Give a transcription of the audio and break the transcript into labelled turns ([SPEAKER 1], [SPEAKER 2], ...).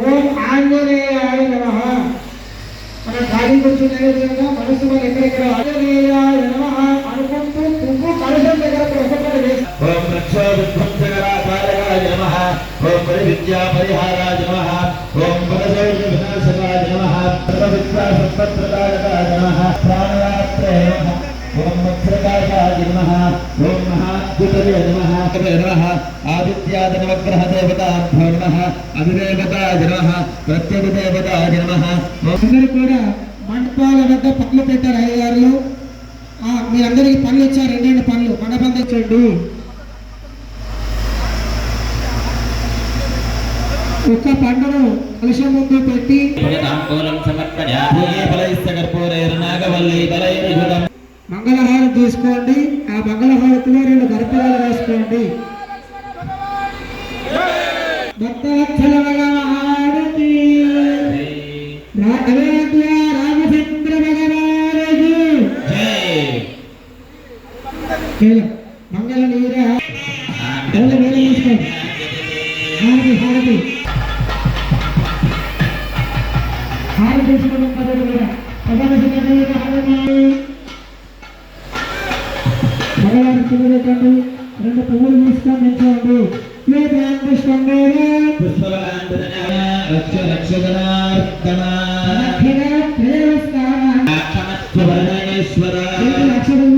[SPEAKER 1] ఓం ఆంజనేయాయ నమః. మన ఖాళీ కూర్చునే విధంగా మనసు మన ఎక్కడెక్కడ ఆంజనేయాయ నమః అనుకుంటూ పువ్వు కలశం దగ్గర ఒక్కొక్కటి వేసి
[SPEAKER 2] ఓం రక్షోవిధ్వంసకరాకారకాయ నమః. ఓం పరివిద్యా పరిహారాయ నమః. ఓం పరశౌర్య వినాశకాయ నమః. సర్వవిద్యా సంపత్ప్రదాయకాయ నమః. ప్రాణయాత్రే నమః. ఓం వజ్రకాయాయ నమః. ఓం మహాద్యుతయ నమః. నమః ఆదిత్యాది నవగ్రహ దేవతాభ్యో నమః. అధిదేవతాయ నమః. ప్రత్యధిదేవతాయ నమః.
[SPEAKER 1] అందరూ కూడా మండపాల వద్ద పనులు పెట్టారు అయ్యగారులు. మీ అందరికి పనులు ఇచ్చారు, 2 పనులు మండపం తెచ్చండి. ఒక్క పండును కలుషం ముందు పెట్టి మంగళహారం తీసుకోండి. ఆ మంగళహారతిలో 2 గర్భాలు వేసుకోండి. భక్తాక్షరమగవారతి రామచంద్ర భగవానకి మంగళ నీర తీసుకోండి. హారతి హారతి హారతి తీసుకోవడం పదవి కూడా భగవాన్ చూడకండి. 2 పువ్వులు తీసుకొని నిల్చోండి. అక్షరం